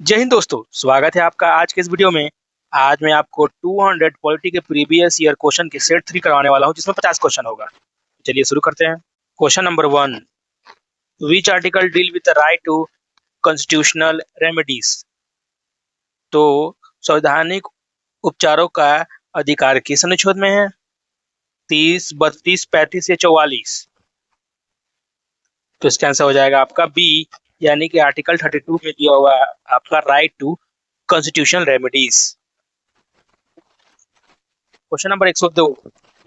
जय हिंद दोस्तों, स्वागत है आपका आज के इस वीडियो में। आज मैं आपको 200 पॉलिटी के प्रीवियस ईयर क्वेश्चन के सेट 3 करवाने वाला हूं, जिसमें 50 क्वेश्चन होगा। चलिए शुरू करते हैं। Question number 1, which article deal with the right to constitutional remedies. तो संवैधानिक उपचारों का अधिकार किस अनुच्छेद में है? 30, 32, 35 या 44? तो इसका आंसर हो जाएगा आपका बी, यानी कि आर्टिकल 32 में दिया हुआ आपका right to constitutional remedies. Question number 102,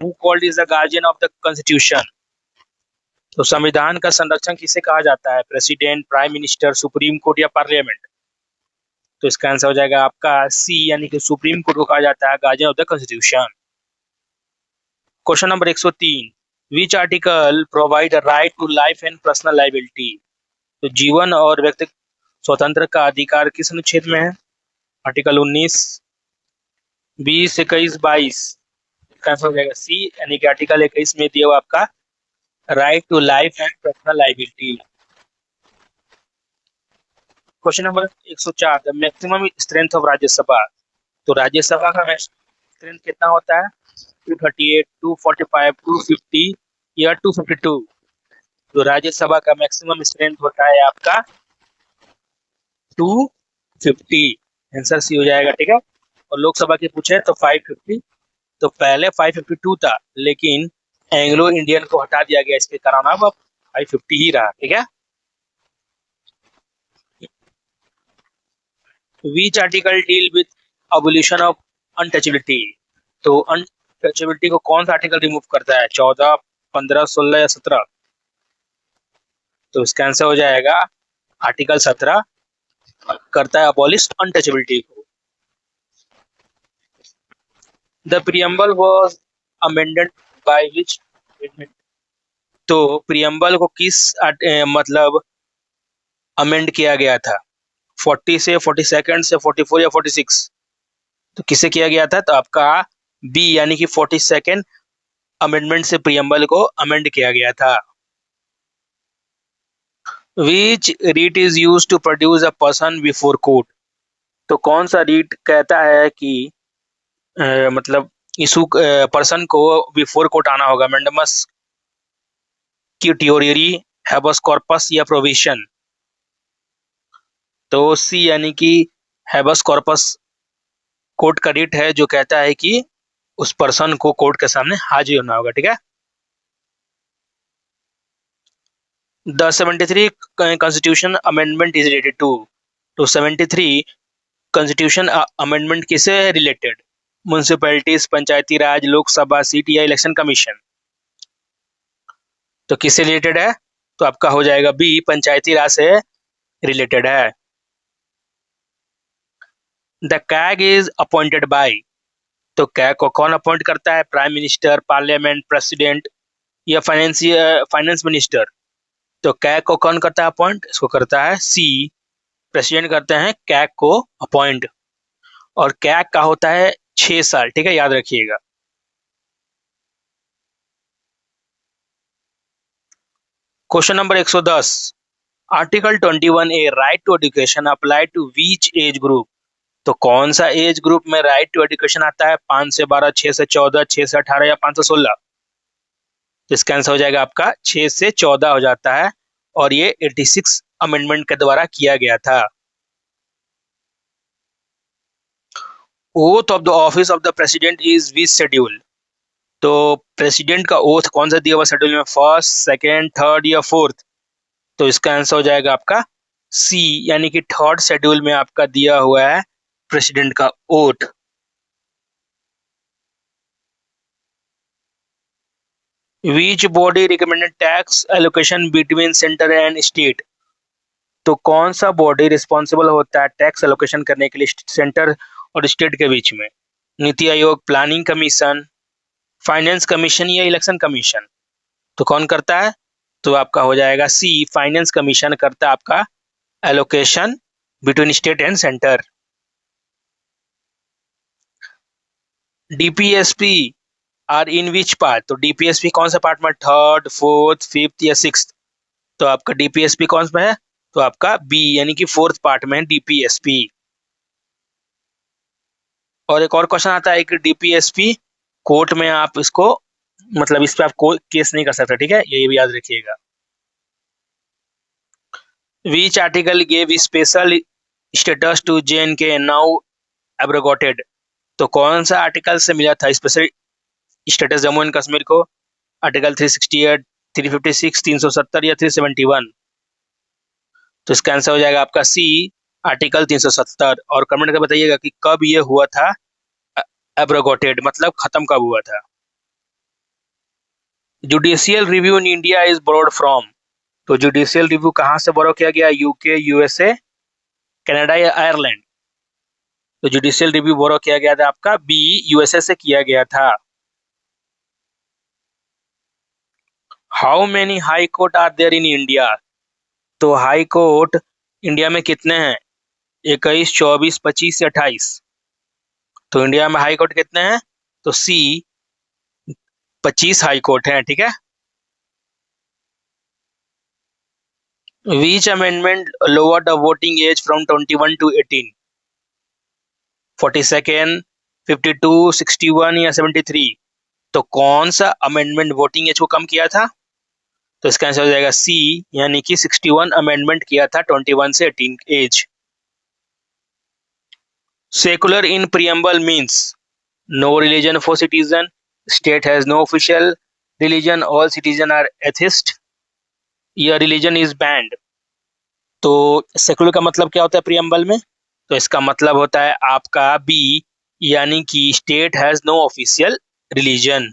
who called is the guardian of the constitution. तो संविधान का संरक्षण किसे कहा जाता है? President, prime minister, supreme court या पार्लियामेंट? तो इसका आंसर हो जाएगा आपका सी, यानी कि सुप्रीम कोर्ट को कहा जाता है guardian of the constitution. Question number 103, which article provide right to life and personal liability. तो जीवन और व्यक्ति स्वतंत्र का अधिकार किस अनुच्छेद में है? आर्टिकल 19, 20, 21, 22? आंसर हो जाएगा सी, यानी कि आर्टिकल 21 में दिया हुआ आपका right to life and personal liability. Question number 104, the maximum strength of Rajya Sabha. तो राज्यसभा का स्ट्रेंथ कितना होता है? 238, 245, 250 या 252? तो राज्यसभा का मैक्सिमम स्ट्रेंथ होता है आपका 250। आंसर सी हो जाएगा, ठीक है। और लोकसभा की पूछे तो 550। तो पहले 552 था, लेकिन एंग्लो इंडियन को हटा दिया गया, इसके कारण अब 550 ही रहा, ठीक है। Which article deal with abolition of untouchability। तो अनटचेबिलिटी को कौन सा आर्टिकल रिमूव करता है? 14, 15, 16 या 17? तो इसका आंसर हो जाएगा आर्टिकल 17 करता है अबॉलिश अनटचेबिलिटी को। The preamble was amended by which? तो प्रियम्बल को किस मतलब अमेंड किया गया था? 40 से, 42 से, 44 या 46? तो किसे किया गया था? तो आपका बी, यानी कि 42nd अमेंडमेंट से प्रियम्बल को अमेंड किया गया था। Which writ is used to produce a person before court. तो कौन सा रीट कहता है कि मतलब इशू पर्सन को बिफोर कोर्ट आना होगा? मैंडेमस, क्यूटियोरी, हैबस कॉर्पस या प्रोविजन? तो सी, यानी कि हैबस कॉर्पस कोर्ट का रीट है जो कहता है कि उस पर्सन को कोर्ट के सामने हाजिर होना होगा, ठीक है। The 73 constitution amendment is related to. तो 73 कॉन्स्टिट्यूशन अमेंडमेंट किसे related? Municipalities, Panchayati Raj, Lok Sabha seat या इलेक्शन कमीशन? तो किससे रिलेटेड है? तो आपका हो जाएगा बी, पंचायती राज से रिलेटेड है। The CAG is appointed by. तो कैग को कौन अपॉइंट करता है? प्राइम मिनिस्टर, पार्लियामेंट, प्रेसिडेंट या फाइनेंस मिनिस्टर? तो कैग को कौन करता है अपॉइंट? इसको करता है सी, प्रेसिडेंट करते हैं कैग को अपॉइंट। और कैग का होता है 6 साल, ठीक है, याद रखिएगा। Question number 110, article 21A right to education apply to which age group. तो कौन सा एज ग्रुप में राइट टू एजुकेशन आता है? 5 से 12, 6 से 14, 6 से 18 या 5 से 16? इसका आंसर हो जाएगा आपका 6 से 14 हो जाता है, और ये 86 अमेंडमेंट के द्वारा किया गया था। Oath of the office of the president is which schedule. तो प्रेसिडेंट का ओथ कौन सा दिया हुआ शेड्यूल में? फर्स्ट, सेकेंड, थर्ड या फोर्थ? तो इसका आंसर हो जाएगा आपका सी, यानी कि थर्ड शेड्यूल में आपका दिया हुआ है प्रेसिडेंट का oath. Which body recommended tax allocation between centre and state. तो कौन सा बॉडी रिस्पॉन्सिबल होता है टैक्स एलोकेशन करने के लिए सेंटर और स्टेट के बीच में? NITI Aayog, planning commission, finance commission या इलेक्शन कमीशन? तो कौन करता है? तो आपका हो जाएगा सी, फाइनेंस कमीशन करता है आपका allocation between state and centre. DPSP are in which part. तो डीपीएसपी कौन सा पार्ट में? थर्ड, फोर्थ, फिफ्थ या सिक्स्थ? तो आपका डीपीएसपी कौन सा है? तो आपका बी यानी कि फोर्थ पार्ट में डीपीएसपी। और एक और क्वेश्चन आता है कि डीपीएसपी कोर्ट में आप इसको मतलब इस पे आप कोई केस नहीं कर सकते, ठीक है, ये भी याद रखिएगा। Which article gave special status to JNK now abrogated. तो कौन सा आर्टिकल से मिला था special status Jammu and Kashmir को? आर्टिकल 368, 356, 370 या 371? तो इसका आंसर हो जाएगा आपका सी, आर्टिकल 370। और कमेंट करके बताइएगा कि कब ये हुआ था एब्रोगेटेड, मतलब खत्म कब हुआ था। Judicial review in India is borrowed from. तो जुडिशियल रिव्यू कहाँ से बोरो किया गया? यूके, यूएसए, कनाडा या आयरलैंड? तो जुडिशियल रिव्यू बोरो किया गया था आपका बी, यूएसए से किया गया था। How many high court are there in India. तो हाई कोर्ट इंडिया में कितने हैं? 21, 24, 25 या 28? तो इंडिया में हाई कोर्ट कितने हैं? तो सी, 25 हाई कोर्ट हैं, ठीक है। Which amendment lowered the voting age from 21 to 18? 42nd, 52, 61 या 73? तो कौन सा अमेंडमेंट वोटिंग एज को कम किया था? तो इसका आंसर हो जाएगा सी, यानी कि 61 अमेंडमेंट किया था 21 से 18 age. Secular in preamble means no religion for citizen, state has no official religion, all citizen are atheist, या रिलीजन इज बैंड। तो सेकुलर का मतलब क्या होता है प्रियम्बल में? तो इसका मतलब होता है आपका बी, यानी कि state has no official religion.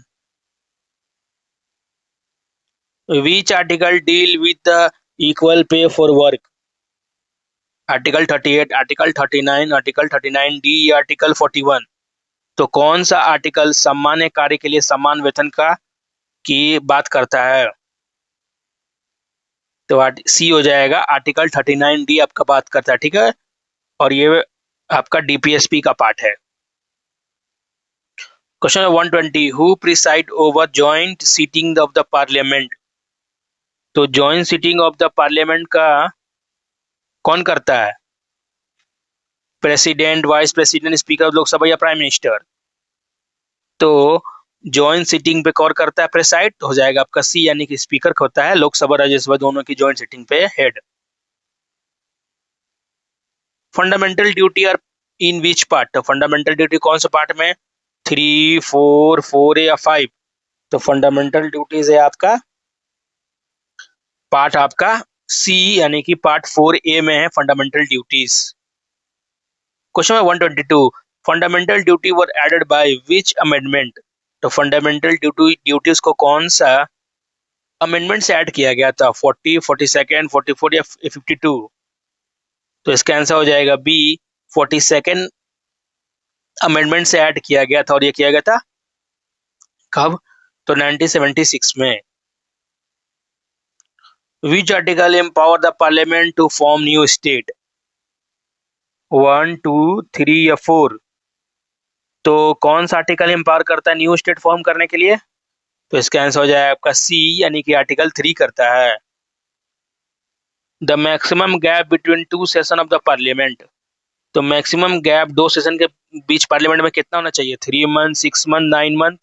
Which article deal with the equal pay for work? Article 38, article 39, article 39 D या आर्टिकल 41? तो कौन सा आर्टिकल सामान्य कार्य के लिए समान वेतन का की बात करता है? तो सी हो जाएगा, आर्टिकल 39 डी आपका बात करता है, ठीक है। और ये आपका डीपीएसपी का पार्ट है। Question 120, who preside over joint sitting of the parliament? तो joint sitting of the parliament का कौन करता है? President, vice president, speaker of Lok Sabha या प्राइम मिनिस्टर? तो जॉइंट सीटिंग पे कौन करता है प्रेसाइड? तो हो जाएगा आपका सी, यानी कि स्पीकर होता है लोकसभा राज्यसभा दोनों की जॉइंट सीटिंग पे head. Fundamental duty are in which part? तो फंडामेंटल ड्यूटी कौन से पार्ट में? 3, 4, 4A या 5? तो फंडामेंटल ड्यूटीज है आपका पार्ट आपका सी, यानी कि पार्ट 4A में है fundamental duties. Question 122, fundamental duty were added by which amendment? तो फंडामेंटल ड्यूटीज को कौन सा अमेंडमेंट से ऐड किया गया था? 40, 42, 44 या 52? तो इसका आंसर हो जाएगा बी, 42nd अमेंडमेंट से ऐड किया गया था। और ये किया गया था कब? तो 1976 में। Which article empower the parliament to form new state? 1, 2, 3 या 4? तो कौन सा आर्टिकल एम्पावर करता है न्यू स्टेट फॉर्म करने के लिए? तो इसका आंसर हो जाएगा आपका सी, यानी कि आर्टिकल 3 करता है। The maximum gap between two session of the parliament? तो मैक्सिमम गैप दो सेशन के बीच पार्लियामेंट में कितना होना चाहिए? 3 मंथ, 6 मंथ, 9 मंथ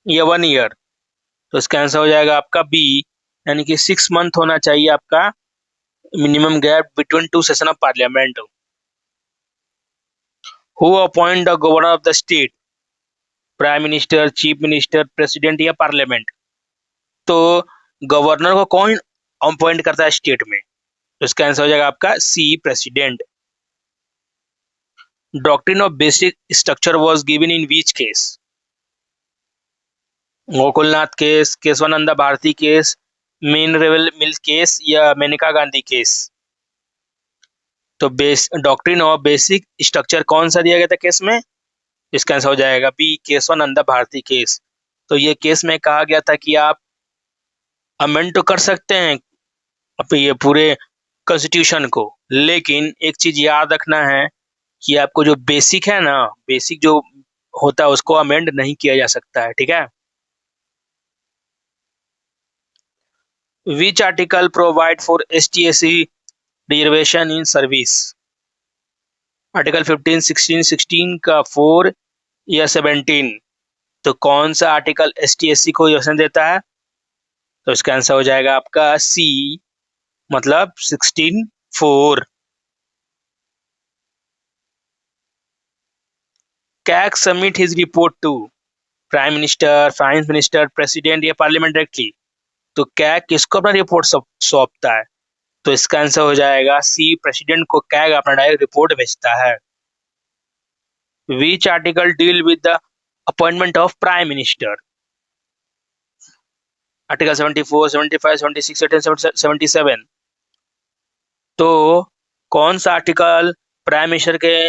या 1 ईयर? तो इसका आंसर हो जाएगा आपका बी, यानी कि 6 मंथ होना चाहिए आपका minimum gap between two session of parliament. Who appoint the governor of the state? Prime minister, chief minister, president या पार्लियामेंट? तो गवर्नर को कौन अपॉइंट करता है स्टेट में? तो इसका आंसर हो जाएगा आपका C, president. Doctrine of basic structure was given in which case? Golaknath case, Kesavananda Bharati case, Minerva mill case या मेनका गांधी केस? तो डॉक्ट्रिन ऑफ बेसिक स्ट्रक्चर कौन सा दिया गया था केस में? इसका आंसर हो जाएगा बी, केशवानंदा भारती केस। तो ये केस में कहा गया था कि आप अमेंड तो कर सकते हैं अब ये पूरे कॉन्स्टिट्यूशन को, लेकिन एक चीज याद रखना है कि आपको जो बेसिक है ना, बेसिक जो होता है उसको अमेंड नहीं किया जा सकता है, ठीक है। विच article provide for ST/SC reservation in service, article 15, 16, 16 का 4 या 17, तो कौन सा आर्टिकल ST SC को रिजर्वेशन देता है? तो इसका आंसर हो जाएगा आपका सी, मतलब 16(4). CAG submit his report to prime minister, finance minister, president या पार्लियामेंट डायरेक्टली। तो कैग किसको अपना रिपोर्ट सौंपता है? तो इसका आंसर हो जाएगा सी, प्रेसिडेंट को कैग अपना डायरेक्ट रिपोर्ट भेजता है। विच article deal with the appointment of prime minister? Article 74, 75, 76, 77। तो कौन सा आर्टिकल प्राइम मिनिस्टर के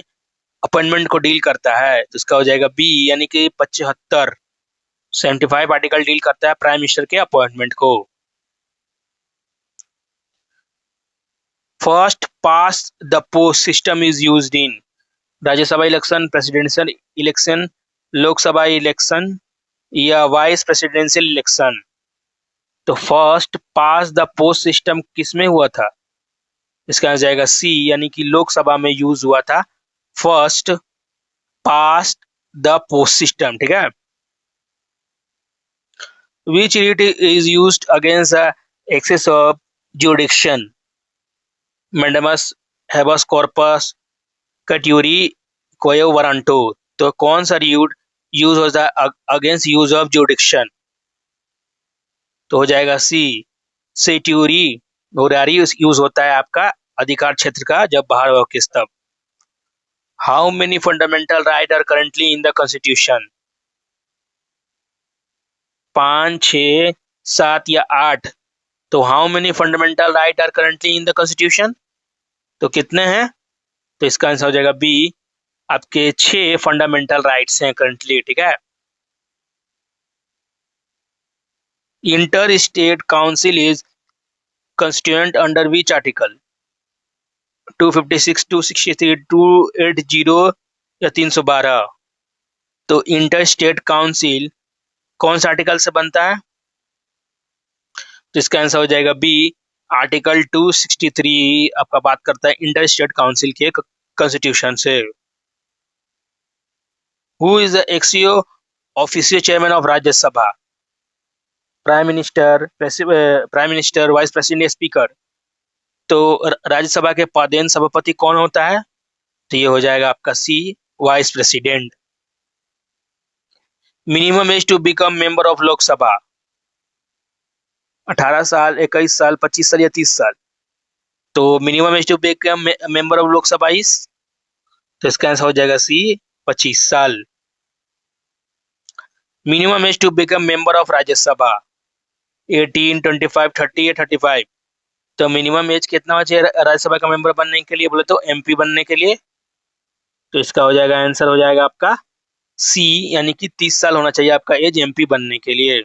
अपॉइंटमेंट को डील करता है? तो इसका हो जाएगा बी, यानी कि 75। 75 आर्टिकल डील करता है प्राइम मिनिस्टर के अपॉइंटमेंट को। First pass the post system is used in Rajya Sabha election, presidential election, Lok Sabha election या वाइस प्रेसिडेंशियल इलेक्शन। तो first pass the post system किसमें हुआ था? इसका आ जाएगा सी, यानी कि लोकसभा में यूज हुआ था first pass the post system. ठीक है। Which writ is used against the excess of jurisdiction? Mandamus, habeas corpus, curiae, quo warranto। तो कौन सा रीट यूज होता है अगेंस्ट यूज ऑफ जुडिक्शन? तो हो जाएगा सी, सेट्यूरी घोरारी यूज होता है आपका अधिकार क्षेत्र का जब बाहर हो किस तब। How many fundamental right are currently in the constitution? 5, 6, 7 या 8। तो how many fundamental right are currently in the constitution? तो कितने हैं? तो इसका आंसर हो जाएगा बी, आपके 6 फंडामेंटल राइट्स हैं करंटली। ठीक है। Inter state council is constituent under which article? 256, 263, 280 या 312। तो इंटर स्टेट काउंसिल कौन सा आर्टिकल से बनता है? तो इसका आंसर हो जाएगा बी, आर्टिकल 263 आपका बात करता है इंटर स्टेट काउंसिल के कॉन्स्टिट्यूशन से। Who is the ex officio chairman of Rajya Sabha? Prime minister, vice president या स्पीकर। तो राज्यसभा के पदेन सभापति कौन होता है? तो ये हो जाएगा आपका C, vice president. Minimum age to become member of Lok Sabha? 18 साल, 21 साल, 25 साल या 30 साल। तो minimum age to become member of Lok Sabha is, तो इसका आंसर हो जाएगा सी, 25 साल। Minimum age to become member of Rajya Sabha? 18, 25, 30 या 35। तो मिनिमम एज कितना चाहिए राज्यसभा का मेंबर बनने के लिए? बोले तो MP बनने के लिए। तो इसका हो जाएगा आंसर हो जाएगा आपका सी, यानी कि 30 साल होना चाहिए आपका एज MP बनने के लिए।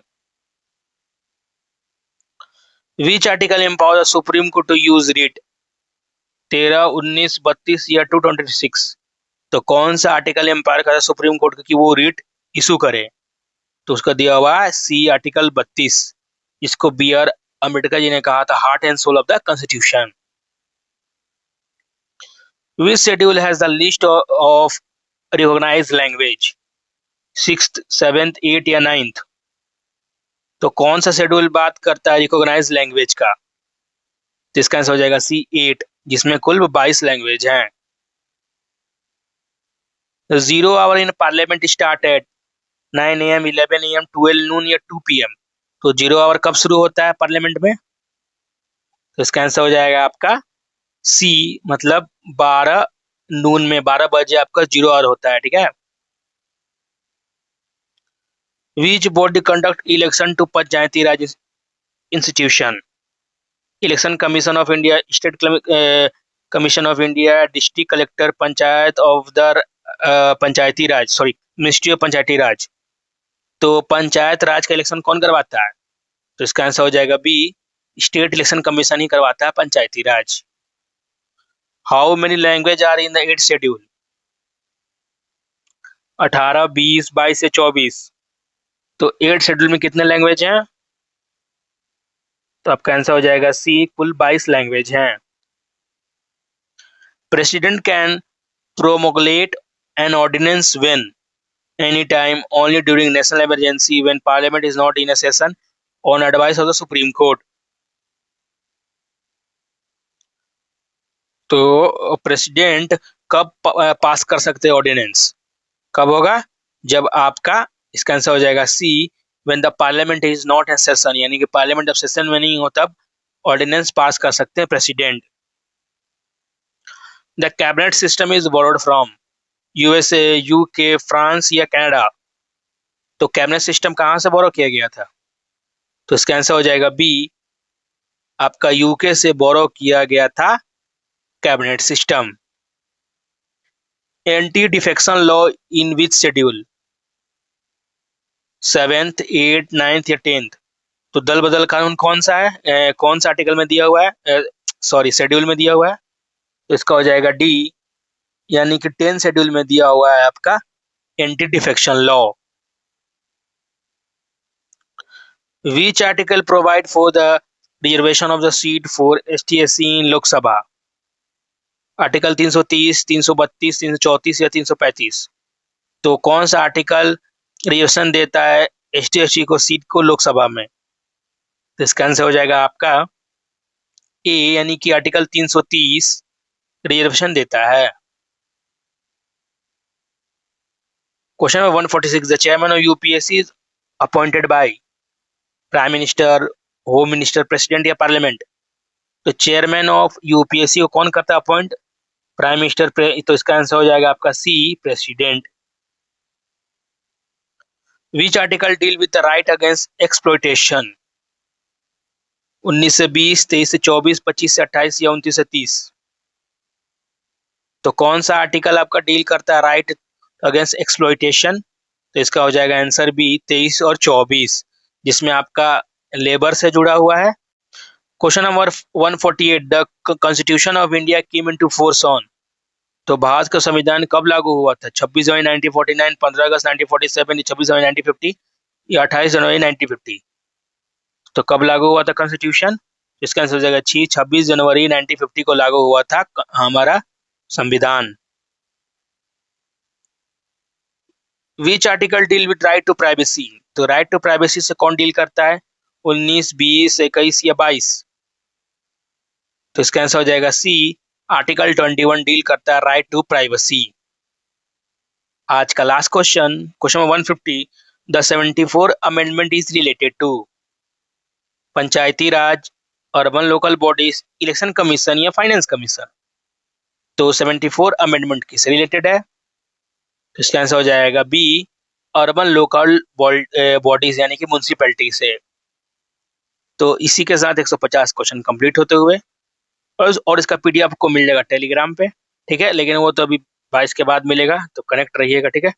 Which article empower the supreme court to use writ? 13, 19, 32 या 226। तो कौन सा आर्टिकल एम्पावर करता है सुप्रीम कोर्ट को कि वो रिट इशू करे? तो उसका दिया हुआ है सी, आर्टिकल 32, इसको BR अम्बेडकर जी ने कहा था heart and soul of the constitution. Which schedule has the list of recognized language? 6th, 7th, 8th या 9th? तो कौन सा शेड्यूल बात करता है रिकॉग्नाइज लैंग्वेज का? तो इसका आंसर हो जाएगा सी, 8, जिसमें कुल 22 लैंग्वेज हैं। 0 hour in parliament start at 9 AM, 11 AM, 12 noon या 2 PM। तो 0 आवर कब शुरू होता है पार्लियामेंट में? तो इसका आंसर हो जाएगा आपका सी, मतलब 12 नून में, 12 बजे आपका 0 आवर होता है। ठीक है। Which body conduct election to Panchayati Raj institution? Election commission of India, state commission of India, district collector, panchayat of the Panchayati Raj, sorry ministry of Panchayati Raj. तो पंचायत राज का इलेक्शन कौन करवाता है? तो इसका आंसर हो जाएगा बी, स्टेट इलेक्शन कमीशन ही करवाता है Panchayati Raj. How many language are in the 8th schedule? 18, 20, 22 या 24। तो 8th शेड्यूल में कितने लैंग्वेज हैं? तो आपका आंसर हो जाएगा सी, कुल 22 लैंग्वेज हैं। President can promulgate an ordinance when anytime only during national emergency when parliament is not in a session on advice of the supreme court. तो प्रेसिडेंट कब पास कर सकते हैं ऑर्डिनेंस? कब होगा? जब आपका, इसका आंसर हो जाएगा C, when the parliament is not in session, यानी कि पार्लियामेंट जब सेशन में नहीं हो तब ऑर्डिनेंस पास कर सकते हैं president. The cabinet system is borrowed from USA, UK, France या कनाडा. तो कैबिनेट सिस्टम कहां से बोरो किया गया था? तो इसका आंसर हो जाएगा बी, आपका यूके से बोरो किया गया था cabinet system. Anti defection law in which schedule? 7th, 8th, 9th या 10th? तो दल बदल कानून कौन सा है, कौन सा आर्टिकल में दिया हुआ है, शेड्यूल में दिया हुआ है? तो इसका हो जाएगा डी, यानी कि 10 शेड्यूल में दिया हुआ है आपका anti defection law. Which article provide for the reservation of the seat for ST/SC in Lok Sabha? Article 330, 332, 334 या 335? तो कौन सा आर्टिकल रिजर्वेशन देता है ST/SC को सीट को लोकसभा में? तो इसका आंसर हो जाएगा आपका ए, यानी कि आर्टिकल 330 रिजर्वेशन देता है. Question number 146, the chairman of UPSC is appointed by prime minister, home minister, president या पार्लियामेंट? तो चेयरमैन ऑफ UPSC को कौन करता है अपॉइंट? Prime minister. तो इसका आंसर हो जाएगा आपका C, president. Which article deal with the right against exploitation? 19 से 20, 23 से 24, 25 से 28 या 29 से 30? तो कौन सा आर्टिकल आपका डील करता है राइट अगेंस्ट एक्सप्लॉयटेशन? तो इसका हो जाएगा आंसर बी, 23 और 24, जिसमें आपका लेबर से जुड़ा हुआ है. Question number 148, the constitution of India came into force on? तो भारत का संविधान कब लागू हुआ था? 26 जनवरी 1949, 15 अगस्त 1947, 26 जनवरी 1950 या 28 जनवरी 1950? तो कब लागू हुआ था कॉन्स्टिट्यूशन? इसका आंसर हो जाएगा 26 जनवरी 1950 को लागू हुआ था हमारा संविधान. Which article deal with right to privacy? तो राइट टू प्राइवेसी से कौन डील करता है? 19, 20, 21 या 22? तो इसका आंसर हो जाएगा सी, आर्टिकल 21 डील करता है राइट टू प्राइवेसी. आज का last question, question number 150, the 74 amendment is related to Panchayati Raj, urban local bodies, election commission या फाइनेंस कमीशन? तो 74 अमेंडमेंट किससे रिलेटेड है? तो इसका आंसर हो जाएगा बी, अर्बन लोकल बॉडीज यानी कि म्युनिसिपैलिटी से. तो इसी के साथ 150 क्वेश्चन कंप्लीट होते हुए, और इसका PDF आपको मिल जाएगा टेलीग्राम पे, ठीक है. लेकिन वो तो अभी 22 के बाद मिलेगा, तो कनेक्ट रहिएगा, ठीक है.